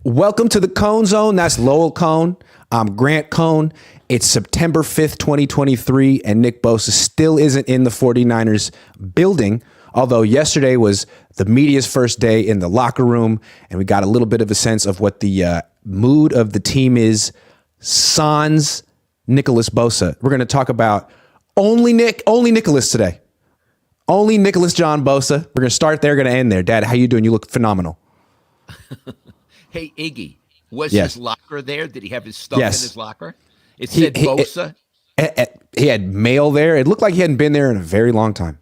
Welcome to the Cohn Zone. That's Lowell Cohn. I'm Grant Cohn. It's September 5th, 2023, and Nick Bosa still isn't in the 49ers building, although yesterday was the media's first day in the locker room, and we got a little bit of a sense of what the mood of the team is. Sans Nicholas Bosa. We're going to talk about only Nicholas today. Only Nicholas John Bosa. We're going to start there, going to end there. Dad, how you doing? You look phenomenal. Hey, Iggy, was his locker there? Did he have his stuff in his locker? It said Bosa. He had mail there. It looked like he hadn't been there in a very long time.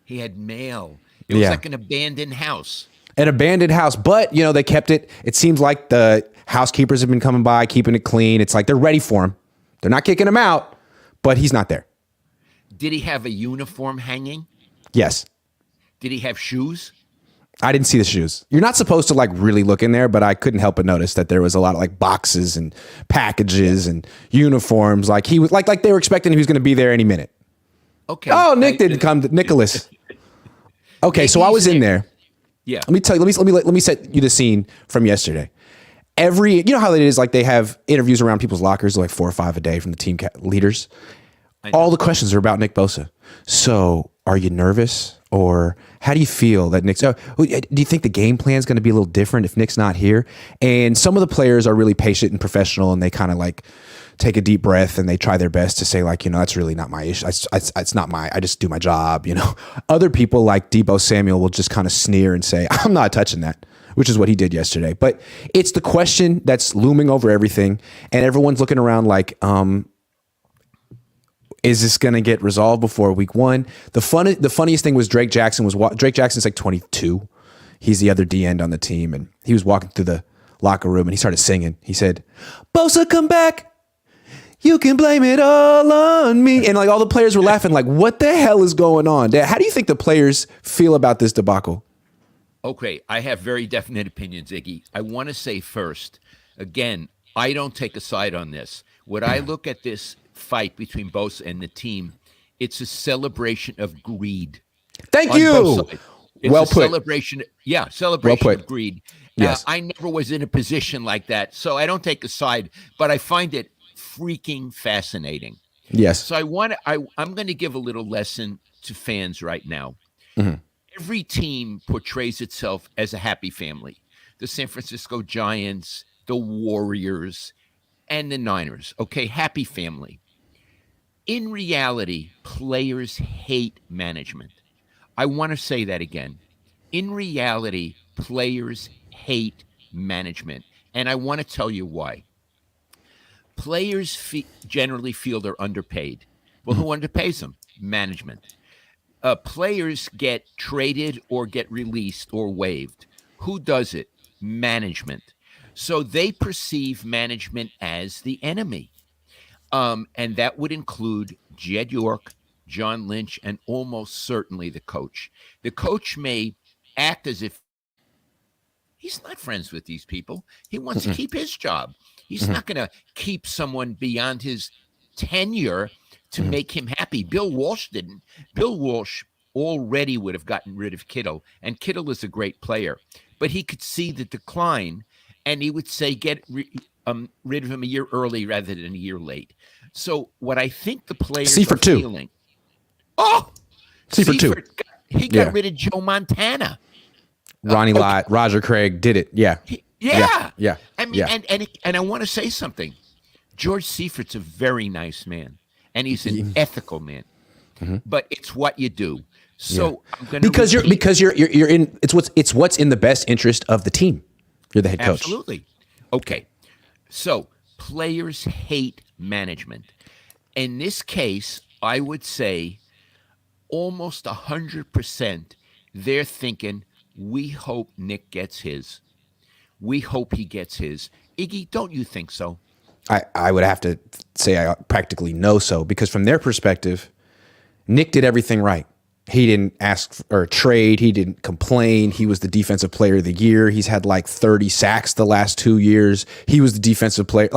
He had mail. It was like an abandoned house. An abandoned house, but, they kept it. It seems like the housekeepers have been coming by, keeping it clean. It's like they're ready for him. They're not kicking him out, but he's not there. Did he have a uniform hanging? Yes. Did he have shoes? I didn't see the shoes. You're not supposed to really look in there, but I couldn't help but notice that there was a lot of boxes and packages and uniforms. Like he was like they were expecting he was going to be there any minute. Okay. Oh, Nick didn't come. Nicholas. Okay, so I was in there. Yeah. Let me tell you. Let me set you the scene from yesterday. You know how it is. Like they have interviews around people's lockers, like 4 or 5 a day from the team leaders. All the questions are about Nick Bosa. So, are you nervous, or how do you feel that Nick's? Do you think the game plan is going to be a little different if Nick's not here? And some of the players are really patient and professional, and they kind of take a deep breath and they try their best to say that's really not my issue. It's not I just do my job. Other people like Deebo Samuel will just kind of sneer and say, "I'm not touching that," which is what he did yesterday. But it's the question that's looming over everything, and everyone's looking around like, is this going to get resolved before week one? The funniest thing was Drake Jackson's 22. He's the other D end on the team. And he was walking through the locker room and he started singing. He said, "Bosa, come back. You can blame it all on me." And all the players were laughing what the hell is going on? Dad, how do you think the players feel about this debacle? Okay, I have very definite opinions, Iggy. I want to say first, again, I don't take a side on this. What I look at this fight between Bosa and the team, it's a celebration of greed. Thank you. It's well a put. Celebration of greed. Yes. I never was in a position like that, so I don't take a side, but I find it freaking fascinating. Yes. So I'm going to give a little lesson to fans right now. Mm-hmm. Every team portrays itself as a happy family. The San Francisco Giants, the Warriors, and the Niners. Okay, happy family. In reality, players hate management. I want to say that again. In reality, players hate management. And I want to tell you why. Players generally feel they're underpaid. Well, who underpays them? Management. Players get traded or get released or waived. Who does it? Management. So they perceive management as the enemy. And that would include Jed York, John Lynch, and almost certainly the coach. The coach may act as if he's not friends with these people. He wants to keep his job. He's not going to keep someone beyond his tenure to make him happy. Bill Walsh didn't. Bill Walsh already would have gotten rid of Kittle, and Kittle is a great player. But he could see the decline, and he would say, get rid of him a year early rather than a year late. So what I think the players are feeling. Oh, Seifert 2. He got rid of Joe Montana. Ronnie Lott, Roger Craig did it. Yeah. Yeah. I mean, and I want to say something. George Seifert's a very nice man, and he's an ethical man. Mm-hmm. But it's what you do. So I'm going to because you're in. It's what's in the best interest of the team. You're the head coach. Absolutely. Okay. So players hate management. In this case, I would say almost 100%, they're thinking, we hope Nick gets his. We hope he gets his. Iggy, don't you think so? I would have to say I practically know so, because from their perspective, Nick did everything right. He didn't ask or trade. He didn't complain. He was the defensive player of the year. He's had 30 sacks the last 2 years. He was the defensive player.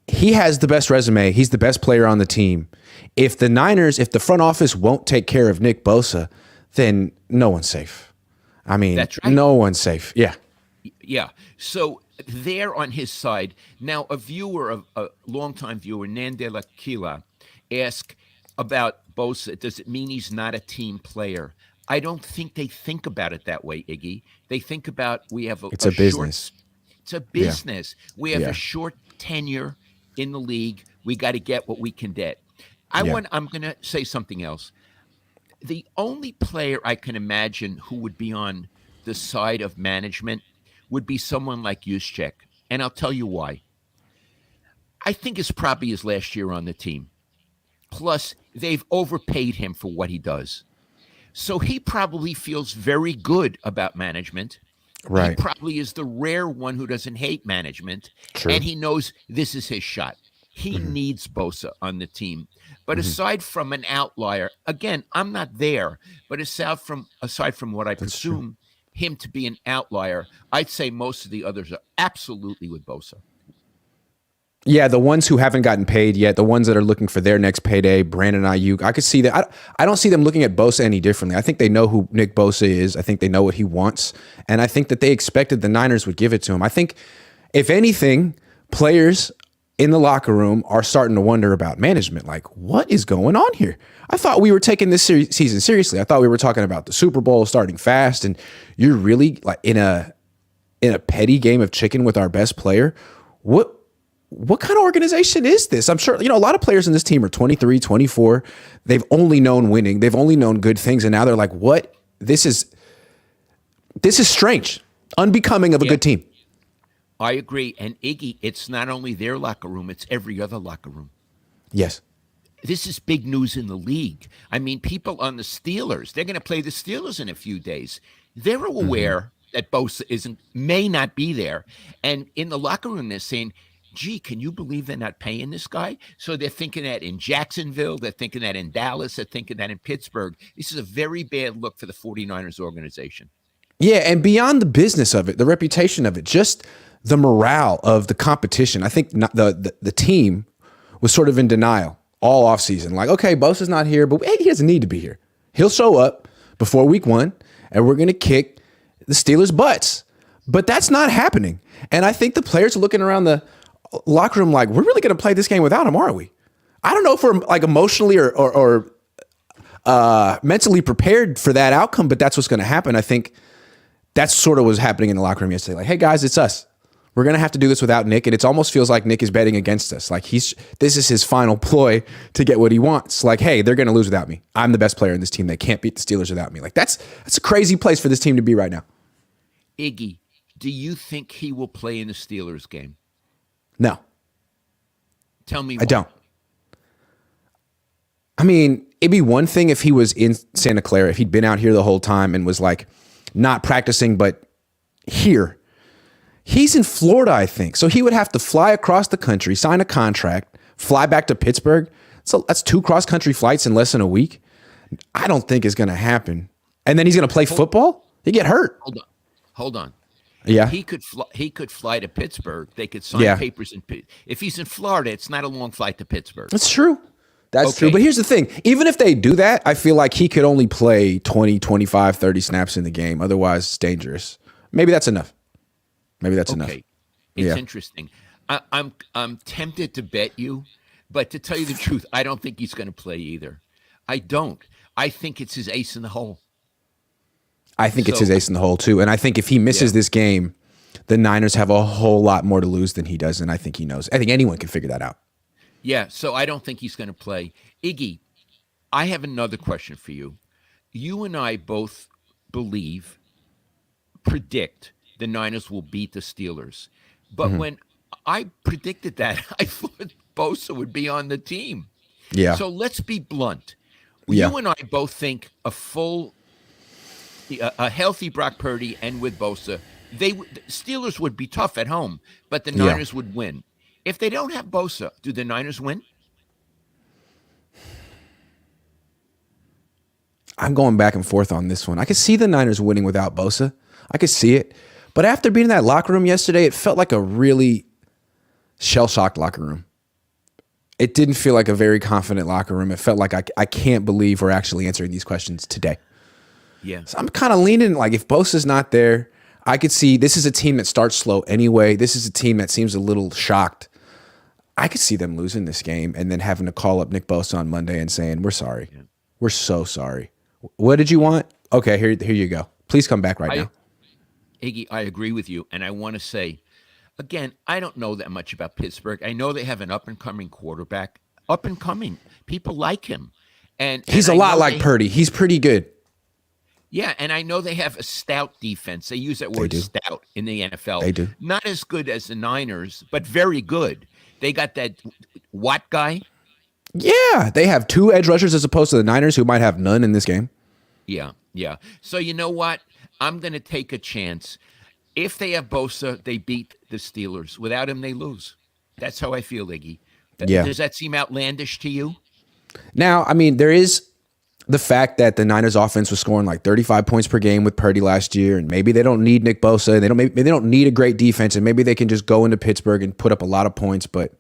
He has the best resume. He's the best player on the team. If the front office won't take care of Nick Bosa, then no one's safe. I mean, That's right. No one's safe. Yeah. Yeah. So they're on his side. Now, a longtime viewer, Nandela Kila, asked about Bosa. Does it mean he's not a team player? I don't think they think about it that way, Iggy. They think about we have It's a business. It's a business. We have Yeah. a short tenure in the league. We got to get what we can get. I'm going to say something else. The only player I can imagine who would be on the side of management would be someone like Juszczyk. And I'll tell you why. I think it's probably his last year on the team. Plus, they've overpaid him for what he does. So he probably feels very good about management. Right. He probably is the rare one who doesn't hate management. True. And he knows this is his shot. He needs Bosa on the team. But aside from an outlier, again, I'm not there, but aside from what I presume him to be an outlier, I'd say most of the others are absolutely with Bosa. Yeah, the ones who haven't gotten paid yet, the ones that are looking for their next payday, Brandon Ayuk, I could see that. I don't see them looking at Bosa any differently. I think they know who Nick Bosa is. I think they know what he wants. And I think that they expected the Niners would give it to him. I think, if anything, players in the locker room are starting to wonder about management. Like, what is going on here? I thought we were taking this season seriously. I thought we were talking about the Super Bowl starting fast, and you're really like in a petty game of chicken with our best player. What kind of organization is this? I'm sure, a lot of players in this team are 23, 24. They've only known winning. They've only known good things. And now they're like, what? This is strange, unbecoming of a good team. I agree. And Iggy, it's not only their locker room, it's every other locker room. Yes. This is big news in the league. I mean, people on the Steelers, they're going to play the Steelers in a few days. They're aware that Bosa may not be there. And in the locker room, they're saying, gee, can you believe they're not paying this guy? So they're thinking that in Jacksonville, they're thinking that in Dallas, they're thinking that in Pittsburgh. This is a very bad look for the 49ers organization. Yeah, and beyond the business of it, the reputation of it, just the morale of the competition. I think the team was sort of in denial all offseason. Like, okay, Bosa's not here, but he doesn't need to be here. He'll show up before week 1, and we're going to kick the Steelers' butts. But that's not happening. And I think the players are looking around the locker room like, we're really going to play this game without him, are we? I don't know if we're like emotionally or mentally prepared for that outcome, but that's what's going to happen. I think that's sort of what was happening in the locker room yesterday. Like, hey guys, it's us. We're going to have to do this without Nick. And it almost feels like Nick is betting against us. Like this is his final ploy to get what he wants. Like, hey, they're going to lose without me. I'm the best player in this team. They can't beat the Steelers without me. Like that's a crazy place for this team to be right now. Iggy, do you think he will play in the Steelers game? No. Tell me why. I don't. I mean, it'd be one thing if he was in Santa Clara, if he'd been out here the whole time and was like not practicing, but here. He's in Florida, I think. So he would have to fly across the country, sign a contract, fly back to Pittsburgh. So that's 2 cross-country flights in less than a week. I don't think it's going to happen. And then he's going to play football? He'd get hurt. Hold on. Yeah. He could fly to Pittsburgh. They could sign papers if he's in Florida, it's not a long flight to Pittsburgh. That's true. That's true. But here's the thing. Even if they do that, I feel like he could only play 20, 25, 30 snaps in the game. Otherwise, it's dangerous. Maybe that's enough. Enough. It's interesting. I'm tempted to bet you, but to tell you the truth, I don't think he's going to play either. I don't. I think it's his ace in the hole. I think it's his ace in the hole too. And I think if he misses this game, the Niners have a whole lot more to lose than he does. And I think he knows. I think anyone can figure that out. Yeah. So I don't think he's going to play. Iggy, I have another question for you. You and I both predict the Niners will beat the Steelers. But when I predicted that, I thought Bosa would be on the team. Yeah. So let's be blunt. Yeah. You and I both think a healthy Brock Purdy and with Bosa, the Steelers would be tough at home, but the Niners would win. If they don't have Bosa, do the Niners win? I'm going back and forth on this one. I could see the Niners winning without Bosa. I could see it. But after being in that locker room yesterday, it felt like a really shell-shocked locker room. It didn't feel like a very confident locker room. It felt like I can't believe we're actually answering these questions today. Yeah. So I'm kind of leaning like if Bosa's not there, I could see this is a team that starts slow anyway. This is a team that seems a little shocked. I could see them losing this game and then having to call up Nick Bosa on Monday and saying, "We're sorry. Yeah. We're so sorry. What did you want? Okay, here you go. Please come back right now." Iggy, I agree with you. And I want to say, again, I don't know that much about Pittsburgh. I know they have an up and coming quarterback. Up and coming. People like him. And He's a lot like Purdy. He's pretty good. Yeah, and I know they have a stout defense. They use that word stout in the NFL. They do. Not as good as the Niners, but very good. They got that Watt guy. Yeah, they have 2 edge rushers as opposed to the Niners, who might have none in this game. Yeah. So you know what? I'm going to take a chance. If they have Bosa, they beat the Steelers. Without him, they lose. That's how I feel, Iggy. Yeah. Does that seem outlandish to you? Now, I mean, there is the fact that the Niners offense was scoring like 35 points per game with Purdy last year, and maybe they don't need Nick Bosa. Maybe they don't need a great defense, and maybe they can just go into Pittsburgh and put up a lot of points, but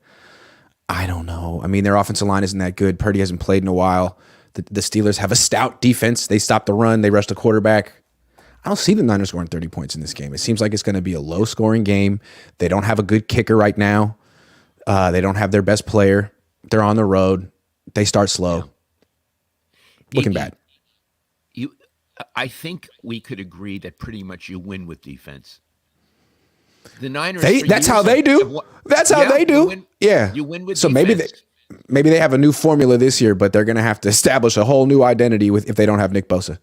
I don't know. I mean, their offensive line isn't that good. Purdy hasn't played in a while. The Steelers have a stout defense. They stop the run. They rush the quarterback. I don't see the Niners scoring 30 points in this game. It seems like it's going to be a low-scoring game. They don't have a good kicker right now. They don't have their best player. They're on the road. They start slow. Looking bad. I think we could agree that pretty much you win with defense. The Niners. That's how they do. That's how they do. You win with so defense. maybe they have a new formula this year, but they're going to have to establish a whole new identity if they don't have Nick Bosa.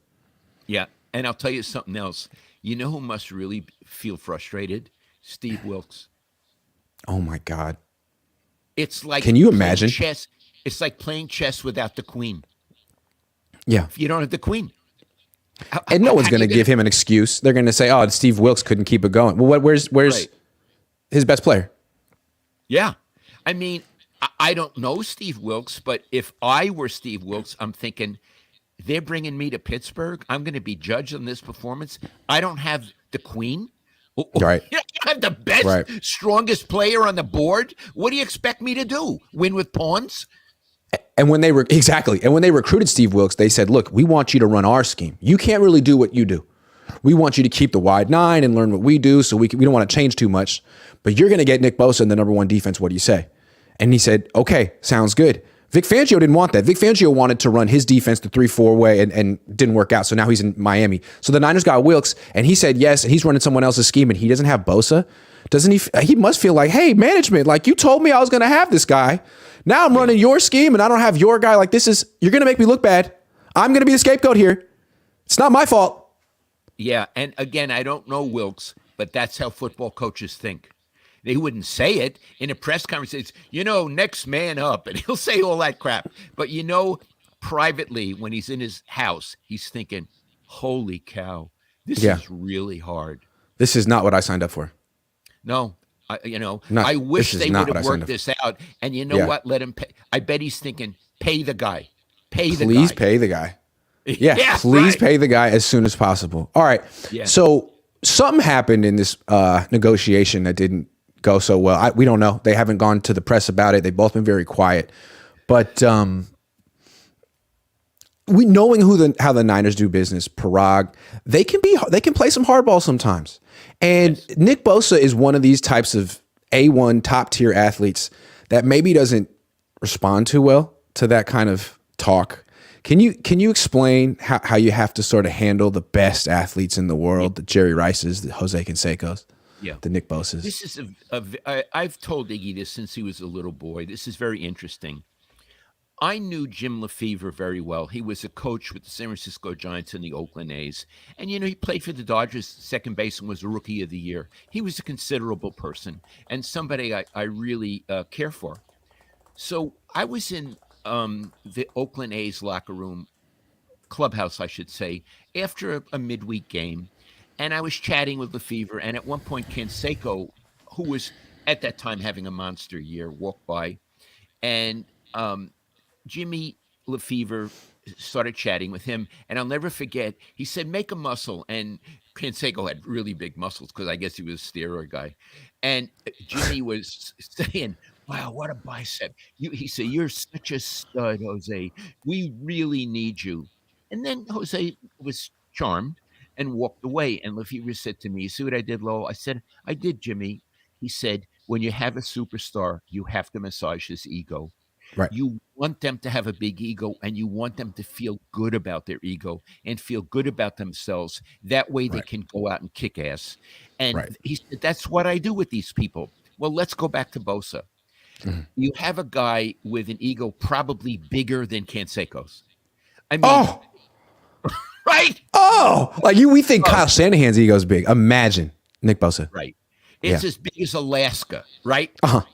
Yeah, and I'll tell you something else. You know who must really feel frustrated? Steve Wilkes. Oh my God. It's like, can you imagine? Chess. It's like playing chess without the queen. Yeah. If you don't have the queen. And no one's going to give him an excuse. They're going to say, "Oh, Steve Wilkes couldn't keep it going." Well, where's his best player? Yeah. I mean, I don't know Steve Wilkes, but if I were Steve Wilkes, I'm thinking, they're bringing me to Pittsburgh. I'm going to be judged on this performance. I don't have the queen. Right. You have the best, strongest player on the board. What do you expect me to do? Win with pawns? And when they recruited Steve Wilkes, they said, "Look, we want you to run our scheme. You can't really do what you do. We want you to keep the wide 9 and learn what we do. So we don't want to change too much. But you're going to get Nick Bosa in the number 1 defense. What do you say?" And he said, "Okay, sounds good." Vic Fangio didn't want that. Vic Fangio wanted to run his defense the 3-4 way and didn't work out. So now he's in Miami. So the Niners got Wilkes, and he said yes, and he's running someone else's scheme, and he doesn't have Bosa. Doesn't he? He must feel like, hey, management, like you told me I was going to have this guy. Now I'm running your scheme, and I don't have your guy. Like you're going to make me look bad. I'm going to be the scapegoat here. It's not my fault. Yeah, and again, I don't know Wilkes, but that's how football coaches think. They wouldn't say it in a press conference. It's, next man up, and he'll say all that crap. But privately, when he's in his house, he's thinking, holy cow, this is really hard. This is not what I signed up for. No, I wish they would have worked this out. And you know what? Let him pay. I bet he's thinking, pay the guy. Please pay the guy. Yeah, please pay the guy as soon as possible. All right. Yeah. So something happened in this negotiation that didn't go so well. We don't know. They haven't gone to the press about it. They've both been very quiet. But we knowing how the Niners do business, Parag, they can play some hardball sometimes. And Nick Bosa is one of these types of A1 top tier athletes that maybe doesn't respond too well to that kind of talk. Can you explain how you have to sort of handle the best athletes in the world, the Jerry Rices, the Jose Cansecos, the Nick Bosas? This is I've told Iggy this since he was a little boy. This is very interesting. I knew Jim Lefevre very well. He was a coach with the San Francisco Giants and the Oakland A's. And, he played for the Dodgers, second baseman, was a rookie of the year. He was a considerable person and somebody I really care for. So I was in the Oakland A's locker room, clubhouse, I should say, after a midweek game. And I was chatting with Lefevre. And at one point, Canseco, who was at that time having a monster year, walked by. And Jimmy Lefevre started chatting with him, and I'll never forget, he said, make a muscle. And Canseco had really big muscles because I guess he was a steroid guy. And Jimmy was saying, wow, what a bicep. He said, you're such a stud, Jose. We really need you. And then Jose was charmed. and walked away. And Lefevre said to me, "You see what I did, Lowell?" I said, "I did, Jimmy." He said, "When you have a superstar, you have to massage his ego. Right. You want them to have a big ego, and you want them to feel good about their ego and feel good about themselves. That way they Right. can go out and kick ass." And Right. he said, "That's what I do with these people." Well, let's go back to Bosa. You have a guy with an ego probably bigger than Canseco's. I mean, Oh, right? we think Kyle Shanahan's ego is big. Imagine Nick Bosa. Right. It's as big as Alaska, right?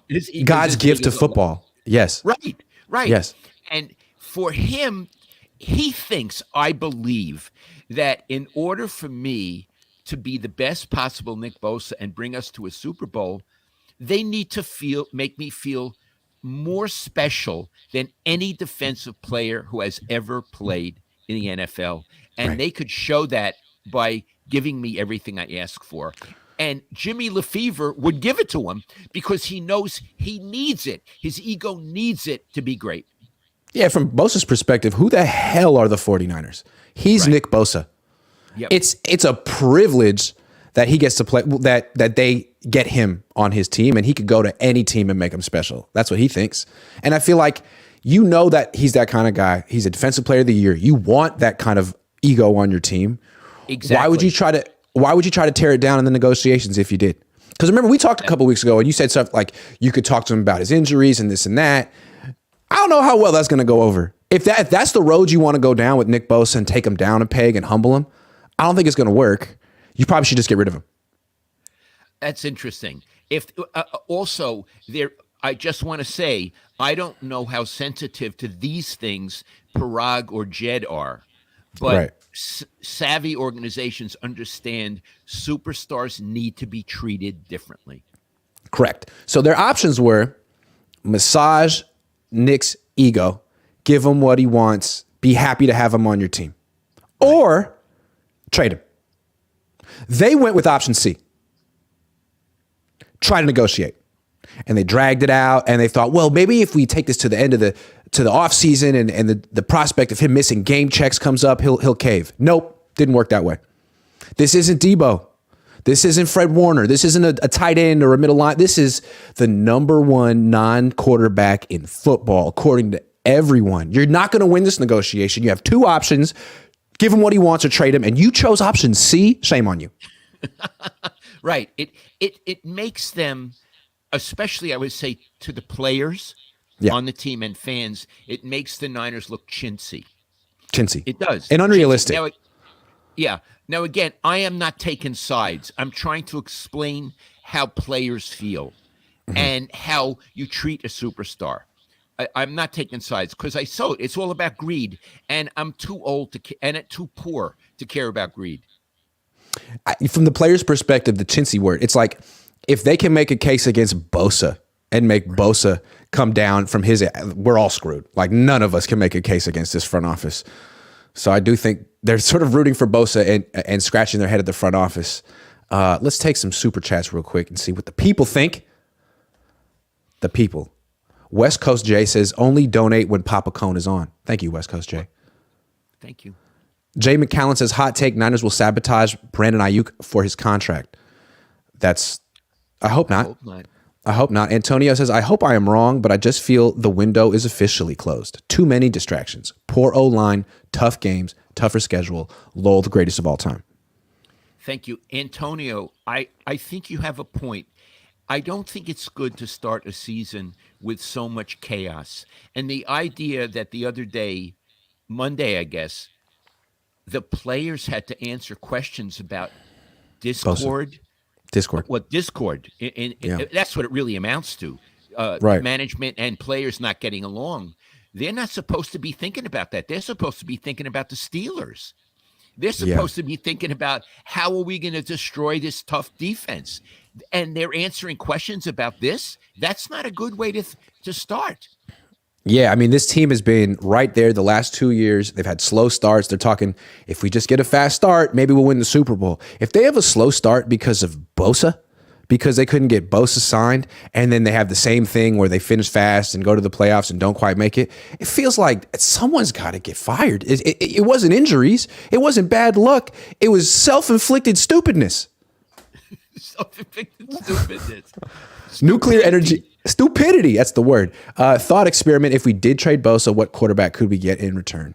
His ego is God's as gift big to as football. Yes. Right, right. Yes. And for him, he thinks, I believe, that in order for me to be the best possible Nick Bosa and bring us to a Super Bowl, they need to make me feel more special than any defensive player who has ever played in the NFL. And they could show that by giving me everything I ask for. And Jimmy Lefevre would give it to him because he knows he needs it. His ego needs it to be great. Yeah, from Bosa's perspective, who the hell are the 49ers? He's Nick Bosa. Yep. It's a privilege that he gets to play, that they get him on his team, and he could go to any team and make them special. That's what he thinks. And I feel like that he's that kind of guy. He's a defensive player of the year. You want that kind of ego on your team. Exactly. Why would you try to tear it down in the negotiations if you did? Because remember, we talked a couple weeks ago and you said stuff like you could talk to him about his injuries and this and that. I don't know how well that's going to go over. If that's the road you want to go down with Nick Bosa and take him down a peg and humble him, I don't think it's going to work. You probably should just get rid of him. That's interesting. If also there, I just want to say, I don't know how sensitive to these things Parag or Jed are, but savvy organizations understand superstars need to be treated differently. Correct. So their options were massage Nick's ego, give him what he wants, be happy to have him on your team, or trade him. They went with option C. Try to negotiate. And they dragged it out, and they thought, well, maybe if we take this to the end of the offseason and the prospect of him missing game checks comes up, he'll cave. Nope, didn't work that way. This isn't Debo. This isn't Fred Warner. This isn't a tight end or a middle line. This is the number one non-quarterback in football, according to everyone. You're not going to win this negotiation. You have two options. Give him what he wants or trade him, and you chose option C. Shame on you. Right. It makes them, especially I would say to the players on the team and fans, it makes the Niners look chintzy. Chintzy. It does. And unrealistic. Now, again, I am not taking sides. I'm trying to explain how players feel and how you treat a superstar. I'm not taking sides because it's all about greed, and I'm too old and too poor to care about greed. From the player's perspective, the chintzy word, it's like if they can make a case against Bosa and make Bosa come down from we're all screwed. Like none of us can make a case against this front office. So I do think they're sort of rooting for Bosa and scratching their head at the front office. Let's take some super chats real quick and see what the people think. The people. West Coast Jay says, only donate when Papa Cohn is on. Thank you, West Coast Jay. Thank you. Jay McCallan says, hot take, Niners will sabotage Brandon Ayuk for his contract. I hope not. I hope not. Antonio says, I hope I am wrong, but I just feel the window is officially closed. Too many distractions. Poor O-line, tough games, tougher schedule. Lowell, the greatest of all time. Thank you. Antonio, I think you have a point. I don't think it's good to start a season with so much chaos. And the idea that the other day, Monday, I guess, the players had to answer questions about Discord. Discord. That's what it really amounts to. Management and players not getting along. They're not supposed to be thinking about that. They're supposed to be thinking about the Steelers. They're supposed to be thinking about how are we going to destroy this tough defense? And they're answering questions about this. That's not a good way to start. Yeah, I mean, this team has been right there the last 2 years. They've had slow starts. They're talking, if we just get a fast start, maybe we'll win the Super Bowl. If they have a slow start because of Bosa, because they couldn't get Bosa signed, and then they have the same thing where they finish fast and go to the playoffs and don't quite make it. It feels like someone's got to get fired. It wasn't injuries. It wasn't bad luck. It was self-inflicted stupidness. Self-inflicted stupidness. Nuclear energy. Stupidity. That's the word. Thought experiment. If we did trade Bosa, what quarterback could we get in return?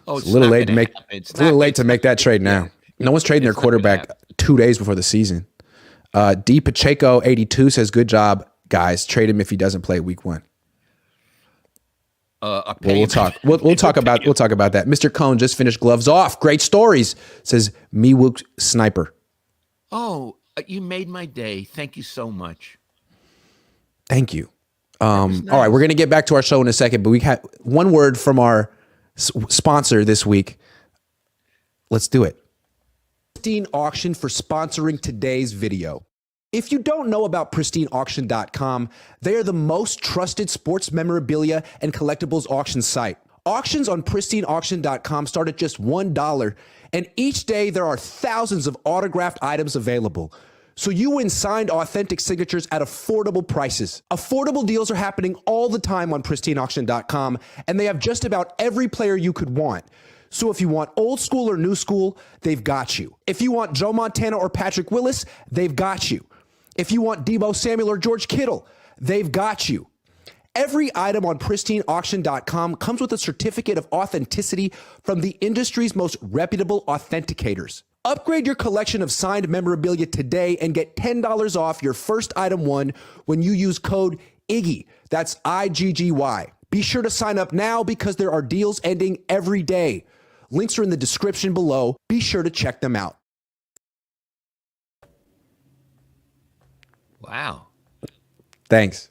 Oh, it's a little late to make. It's a little late to make that trade now. No one's trading their quarterback 2 days before the season. D Pacheco 82 says, "Good job, guys. Trade him if he doesn't play week 1." We'll talk. We'll talk about that. Mr. Cohn just finished Gloves Off. Great stories. Says Miwook Sniper. Oh, you made my day. Thank you so much. Thank you. Nice. All right, we're gonna get back to our show in a second, but we had one word from our sponsor this week. Let's do it. Pristine Auction for sponsoring today's video. If you don't know about PristineAuction.com, they are the most trusted sports memorabilia and collectibles auction site. Auctions on PristineAuction.com start at just $1, and each day there are thousands of autographed items available. So you win signed authentic signatures at affordable prices. Affordable deals are happening all the time on PristineAuction.com, and they have just about every player you could want. So if you want old school or new school, they've got you. If you want Joe Montana or Patrick Willis, they've got you. If you want Deebo Samuel or George Kittle, they've got you. Every item on PristineAuction.com comes with a certificate of authenticity from the industry's most reputable authenticators. Upgrade your collection of signed memorabilia today and get $10 off your first item won when you use code IGGY. That's IGGY. Be sure to sign up now because there are deals ending every day. Links are in the description below. Be sure to check them out. Wow. Thanks.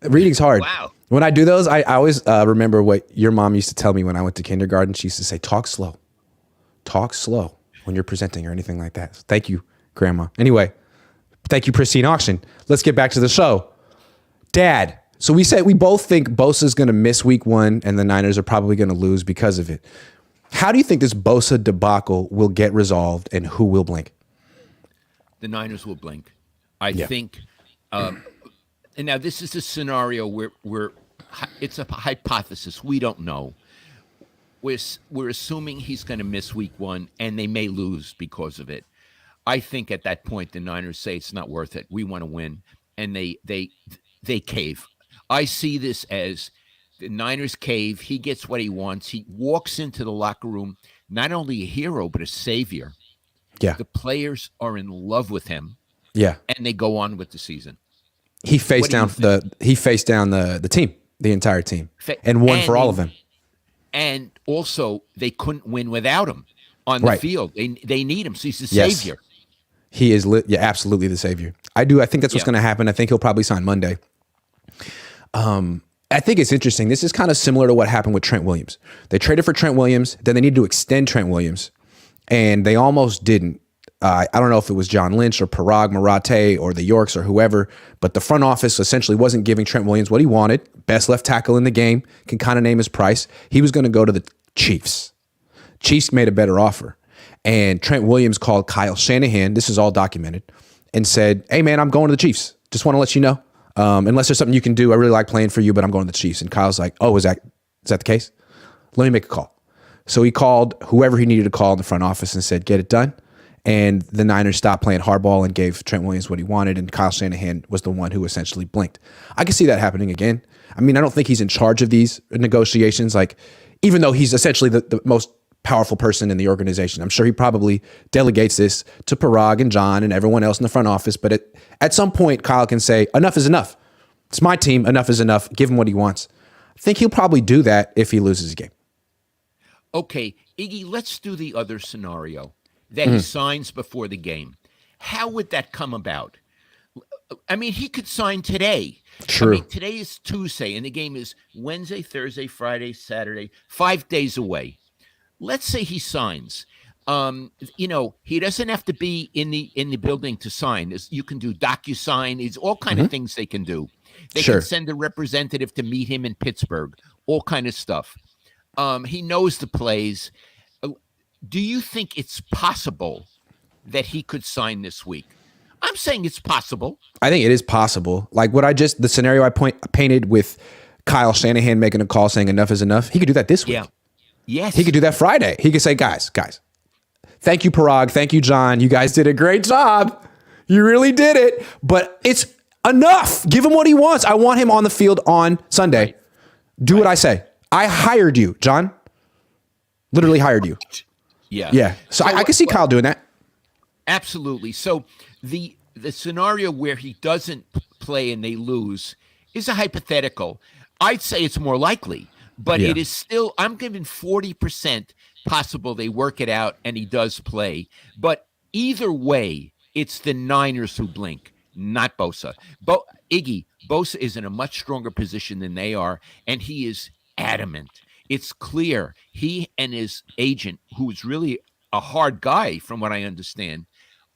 Reading's hard. Wow. When I do those, I always remember what your mom used to tell me when I went to kindergarten. She used to say, talk slow. Talk slow when you're presenting or anything like that. So thank you, Grandma. Anyway, thank you, Pristine Auction. Let's get back to the show. Dad. So we both think Bosa's going to miss week 1 and the Niners are probably going to lose because of it. How do you think this Bosa debacle will get resolved and who will blink? The Niners will blink. I think, and now this is a scenario where it's a hypothesis. We don't know. We're assuming he's going to miss week 1 and they may lose because of it. I think at that point the Niners say it's not worth it. We want to win, and they cave. I see this as the Niners cave. He gets what he wants. He walks into the locker room, not only a hero, but a savior. Yeah. The players are in love with him. Yeah. And they go on with the season. He faced down the team, the entire team, and won for all of them. And also, they couldn't win without him on the field. They need him. So he's the savior. He is absolutely the savior. I think that's what's going to happen. I think he'll probably sign Monday. I think it's interesting. This is kind of similar to what happened with Trent Williams. They traded for Trent Williams, then they needed to extend Trent Williams, and they almost didn't. I don't know if it was John Lynch or Parag Marate or the Yorks or whoever, but the front office essentially wasn't giving Trent Williams what he wanted. Best left tackle in the game, can kind of name his price. He was going to go to the Chiefs. Chiefs made a better offer. And Trent Williams called Kyle Shanahan, this is all documented, and said, hey man, I'm going to the Chiefs. Just want to let you know. Unless there's something you can do, I really like playing for you, but I'm going to the Chiefs. And Kyle's like, oh, is that the case? Let me make a call. So he called whoever he needed to call in the front office and said, get it done. And the Niners stopped playing hardball and gave Trent Williams what he wanted, and Kyle Shanahan was the one who essentially blinked. I can see that happening again. I mean, I don't think he's in charge of these negotiations, like, even though he's essentially the most powerful person in the organization. I'm sure he probably delegates this to Parag and John and everyone else in the front office, but at some point, Kyle can say, enough is enough. It's my team, enough is enough. Give him what he wants. I think he'll probably do that if he loses a game. Okay, Iggy, let's do the other scenario. That he signs before the game. How would that come about? I mean, he could sign today. True. I mean, today is Tuesday, and the game is Wednesday, Thursday, Friday, Saturday, 5 days away. Let's say he signs. He doesn't have to be in the building to sign. You can do DocuSign. It's all kind of things they can do. They can send a representative to meet him in Pittsburgh. All kind of stuff. He knows the plays. Do you think it's possible that he could sign this week? I'm saying it's possible. I think it is possible. Like the scenario I painted with Kyle Shanahan making a call saying enough is enough. He could do that this week. Yeah. Yes. He could do that Friday. He could say, guys, thank you, Parag. Thank you, John. You guys did a great job. You really did it. But it's enough. Give him what he wants. I want him on the field on Sunday. Right. Do what I say. I hired you, John. Literally hired you. Yeah. Yeah. So I can see Kyle doing that. Absolutely. So the scenario where he doesn't play and they lose is a hypothetical. I'd say it's more likely, but it is still, I'm giving 40% possible they work it out and he does play. But either way, it's the Niners who blink, not Bosa. Bosa is in a much stronger position than they are, and he is adamant. It's clear he and his agent, who is really a hard guy from what I understand,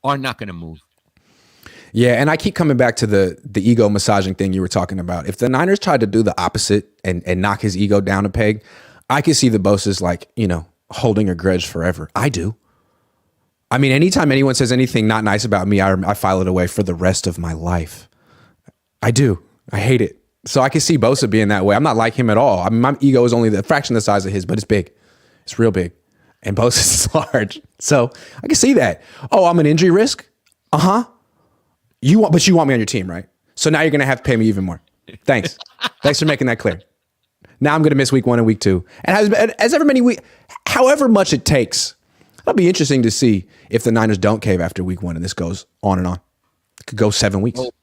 are not going to move. Yeah, and I keep coming back to the ego massaging thing you were talking about. If the Niners tried to do the opposite and knock his ego down a peg, I could see the Bosa's like, holding a grudge forever. I do. I mean, anytime anyone says anything not nice about me, I file it away for the rest of my life. I do. I hate it. So I can see Bosa being that way. I'm not like him at all. I mean, my ego is only the fraction the size of his, but it's big. It's real big. And Bosa's large. So I can see that. Oh, I'm an injury risk? Uh-huh. But you want me on your team, right? So now you're going to have to pay me even more. Thanks. Thanks for making that clear. Now I'm going to miss week 1 and week 2. And as ever many weeks, however much it takes, it'll be interesting to see if the Niners don't cave after week 1 and this goes on and on. It could go 7 weeks. Well,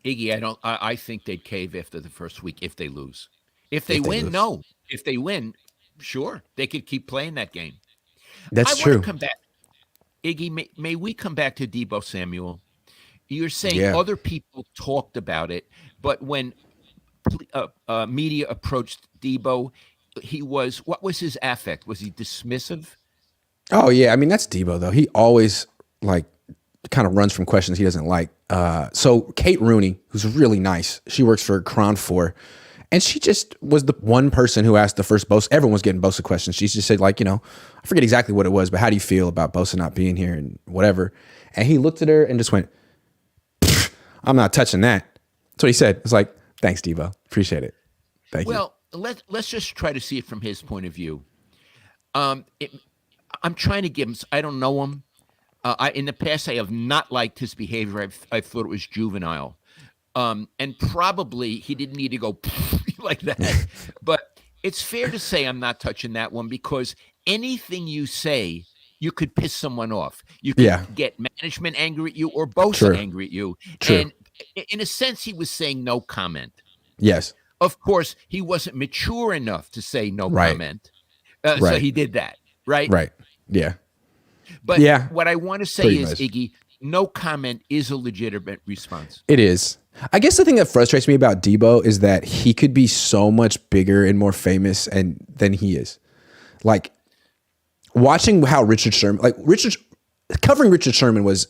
Iggy, I think they'd cave after the first week if they lose. If they win, no. If they win, sure. They could keep playing that game. That's true. I want to come back. Iggy, may we come back to Deebo Samuel? You're saying other people talked about it, but when media approached Deebo, what was his affect? Was he dismissive? Oh, yeah. I mean, that's Deebo, though. He always, kind of runs from questions he doesn't like. So Kate Rooney, who's really nice, she works for Crown 4, and she just was the one person who asked the first Bosa. Everyone was getting Bosa questions. She just said, I forget exactly what it was, but how do you feel about Bosa not being here and whatever? And he looked at her and just went, I'm not touching that. That's what he said. It's like, thanks, Deebo. Appreciate it. Thank you. Well, let's just try to see it from his point of view. I'm trying to give him. I don't know him. In the past, I have not liked his behavior. I thought it was juvenile, and probably he didn't need to go like that. But it's fair to say I'm not touching that one because anything you say, you could piss someone off. You could get management angry at you or Bosa angry at you. True. And in a sense, he was saying no comment. Yes. Of course, he wasn't mature enough to say no comment. Right. So he did that, right? Right. Yeah. But what I want to say is, Iggy, no comment is a legitimate response. It is. I guess the thing that frustrates me about Deebo is that he could be so much bigger and more famous than he is. Watching how covering Richard Sherman was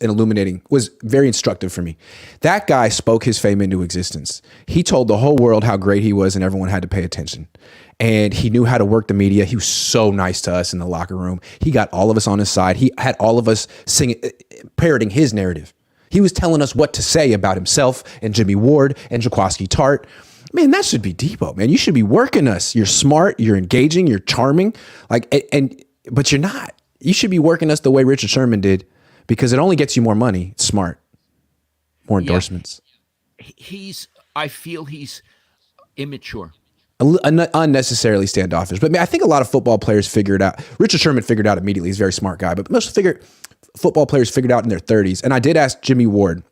very instructive for me. That guy spoke his fame into existence. He told the whole world how great he was and everyone had to pay attention. And he knew how to work the media. He was so nice to us in the locker room. He got all of us on his side. He had all of us parroting his narrative. He was telling us what to say about himself and Jimmy Ward and Jaquiski Tartt. Man, that should be Deebo, man. You should be working us. You're smart. You're engaging. You're charming. But you're not. You should be working us the way Richard Sherman did because it only gets you more money. It's smart. More endorsements. I feel he's immature. Unnecessarily standoffish. But I think a lot of football players figured out. Richard Sherman figured out immediately. He's a very smart guy. But most football players figured out in their 30s. And I did ask Jimmy Ward,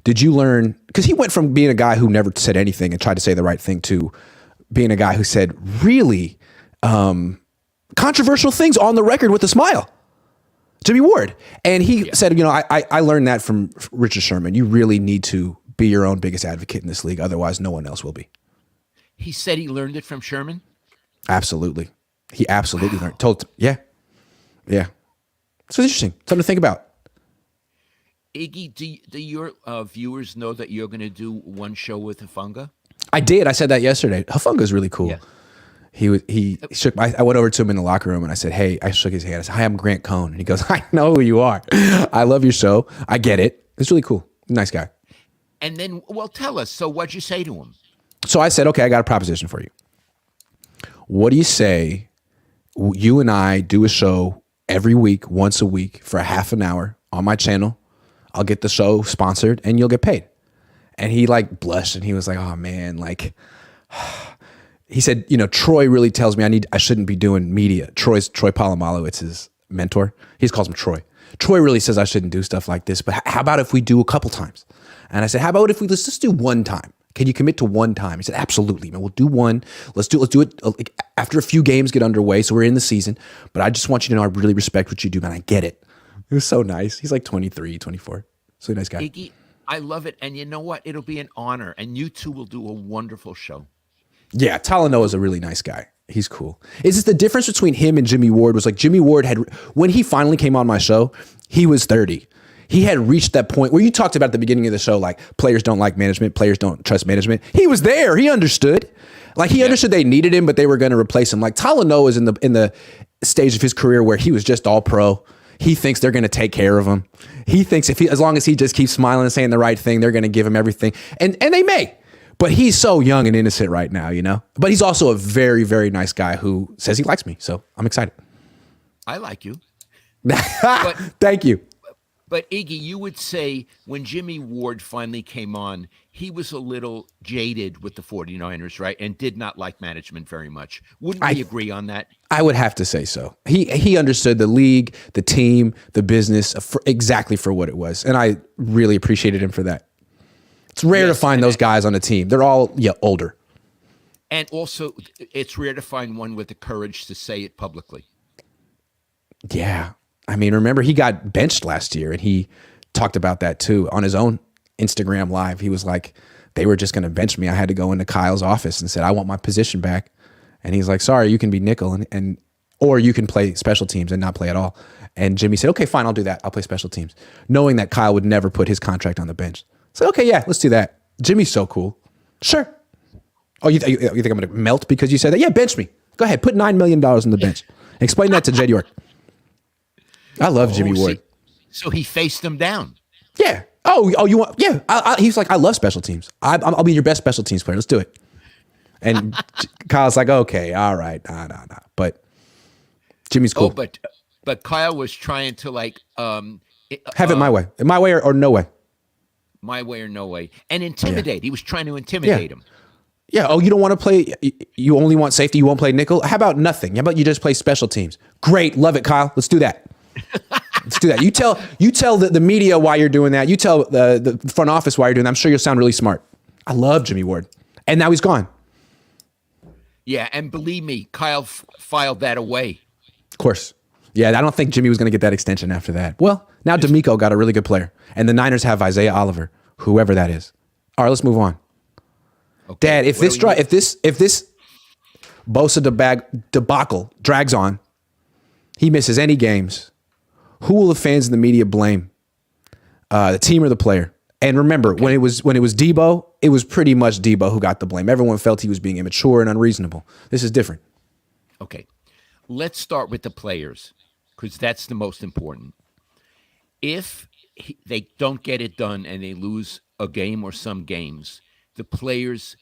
did you learn? Because he went from being a guy who never said anything and tried to say the right thing to being a guy who said really controversial things on the record with a smile. Jimmy Ward. And he said, I learned that from Richard Sherman. You really need to be your own biggest advocate in this league. Otherwise, no one else will be. He said he learned it from Sherman? Absolutely. He absolutely learned. Yeah. So interesting. Something to think about. Iggy, do your viewers know that you're going to do one show with Hufanga? I did. I said that yesterday. Hufanga's really cool. Yeah. He shook I went over to him in the locker room and I said, hey, I shook his hand. I said, hi, I'm Grant Cohn. And he goes, I know who you are. I love your show. I get it. It's really cool. Nice guy. And then, well, tell us. So what'd you say to him? So I said, okay, I got a proposition for you. What do you say you and I do a show every week, once a week for a half an hour on my channel? I'll get the show sponsored and you'll get paid. And he like blushed and he was like, oh man, like he said, you know, Troy really tells me I shouldn't be doing media. Troy Polamalu, it's his mentor. He just calls him Troy. Troy really says I shouldn't do stuff like this, but how about if we do a couple times? And I said, how about if let's just do one time? Can you commit to one time? He said, absolutely, man. We'll do one. Let's do it like, after a few games get underway. So we're in the season, but I just want you to know I really respect what you do, man. I get it. It was so nice. He's like 23, 24. So nice guy. Iggy, I love it. And you know what? It'll be an honor. And you two will do a wonderful show. Yeah, Talanoa is a really nice guy. He's cool. Is this the difference between him and Jimmy Ward? Was like Jimmy Ward when he finally came on my show, he was 30. He had reached that point where you talked about at the beginning of the show, like players don't like management, players don't trust management. He was there. He understood. Like he understood they needed him, but they were going to replace him. Like Talanoa is in the stage of his career where he was just all pro. He thinks they're going to take care of him. He thinks as long as he just keeps smiling and saying the right thing, they're going to give him everything. And they may. But he's so young and innocent right now, you know? But he's also a very, very nice guy who says he likes me. So I'm excited. I like you. But, thank you. But Iggy, you would say when Jimmy Ward finally came on, he was a little jaded with the 49ers, right? And did not like management very much. Wouldn't we agree on that? I would have to say so. He understood the league, the team, the business exactly for what it was. And I really appreciated him for that. It's rare to find those guys on a team. They're all older. And also, it's rare to find one with the courage to say it publicly. Yeah. I mean, remember, he got benched last year, and he talked about that too on his own Instagram Live. He was like, they were just going to bench me. I had to go into Kyle's office and said, I want my position back. And he's like, sorry, you can be nickel and or you can play special teams and not play at all. And Jimmy said, okay, fine, I'll do that. I'll play special teams, knowing that Kyle would never put his contract on the bench. So, okay, yeah, let's do that. Jimmy's so cool. Sure. Oh, you think I'm going to melt because you said that? Yeah, bench me. Go ahead, put $9 million on the bench. Explain that to Jed York. I love Jimmy Ward. So he faced him down. Yeah. Oh, you want? Yeah. He's like, I love special teams. I'll be your best special teams player. Let's do it. And Kyle's like, okay, all right, nah. But Jimmy's cool. Oh, but Kyle was trying to like have it my way or no way. My way or no way, and intimidate. Yeah. He was trying to intimidate him. Yeah. Oh, you don't want to play? You only want safety. You won't play nickel. How about nothing? How about you just play special teams? Great, love it, Kyle. Let's do that. Let's do that. You tell the media why you're doing that. You tell the front office why you're doing that. I'm sure you'll sound really smart. I love Jimmy Ward, and now he's gone. Yeah, and believe me, Kyle filed that away. Of course. Yeah, I don't think Jimmy was going to get that extension after that. Well, now D'Amico got a really good player, and the Niners have Isaiah Oliver, whoever that is. All right, let's move on. Okay. Dad, if this Bosa debacle drags on, he misses any games, who will the fans and the media blame? The team or the player? And remember, when it was Debo, it was pretty much Debo who got the blame. Everyone felt he was being immature and unreasonable. This is different. Okay, let's start with the players because that's the most important. If they don't get it done and they lose a game or some games, the players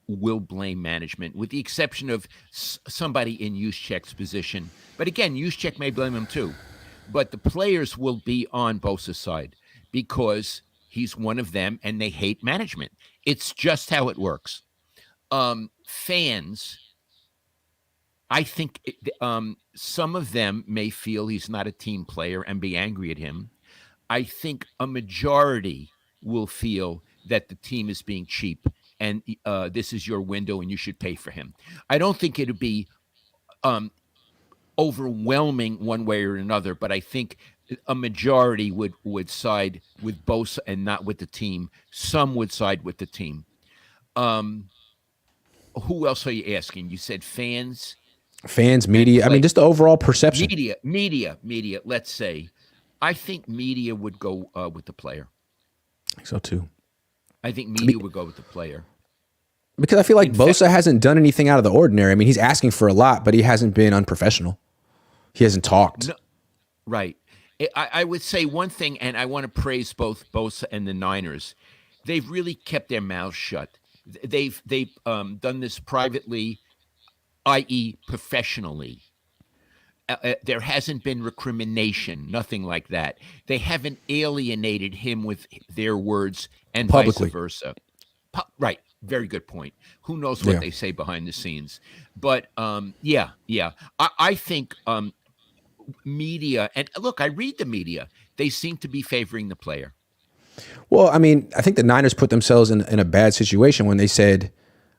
will blame management, with the exception of somebody in Juszczyk's position. But again, Juszczyk may blame him too. But the players will be on Bosa's side because he's one of them and they hate management. It's just how it works. Fans, I think some of them may feel he's not a team player and be angry at him. I think a majority will feel that the team is being cheap and this is your window and you should pay for him. I don't think it'd be overwhelming one way or another, but I think a majority would side with Bosa and not with the team. Some would side with the team. Who else are you asking? You said fans, media. I mean, just the overall perception. Media. Let's say, I think media would go with the player. I think so too. I think media would go with the player. Because I feel like Bosa hasn't done anything out of the ordinary. I mean, he's asking for a lot, but he hasn't been unprofessional. He hasn't talked. No, right. I would say one thing, and I want to praise both Bosa and the Niners. They've really kept their mouths shut. They've done this privately, i.e., professionally. There hasn't been recrimination, nothing like that. They haven't alienated him with their words and Publicly. vice versa. Right. Very good point. Who knows what they say behind the scenes? But yeah. I think media, and look, I read the media. They seem to be favoring the player. Well, I mean, I think the Niners put themselves in a bad situation when they said,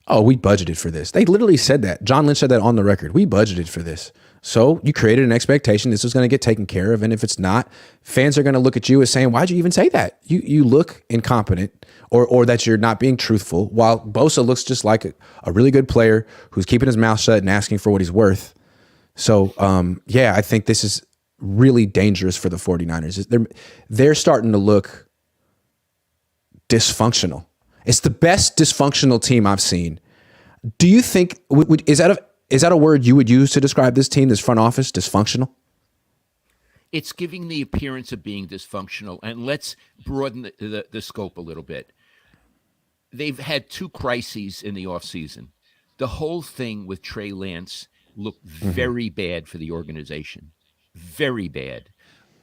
oh, we budgeted for this. They literally said that. John Lynch said that on the record. We budgeted for this. So you created an expectation this was going to get taken care of. And if it's not, fans are going to look at you as saying, why'd you even say that? You look incompetent or that you're not being truthful, while Bosa looks just like a really good player who's keeping his mouth shut and asking for what he's worth. So, yeah, I think this is really dangerous for the 49ers. They're starting to look dysfunctional. It's the best dysfunctional team I've seen. Do you think, is that a word you would use to describe this team, this front office, dysfunctional? It's giving the appearance of being dysfunctional. And let's broaden the scope a little bit. They've had two crises in the offseason. The whole thing with Trey Lance looked very bad for the organization. Very bad.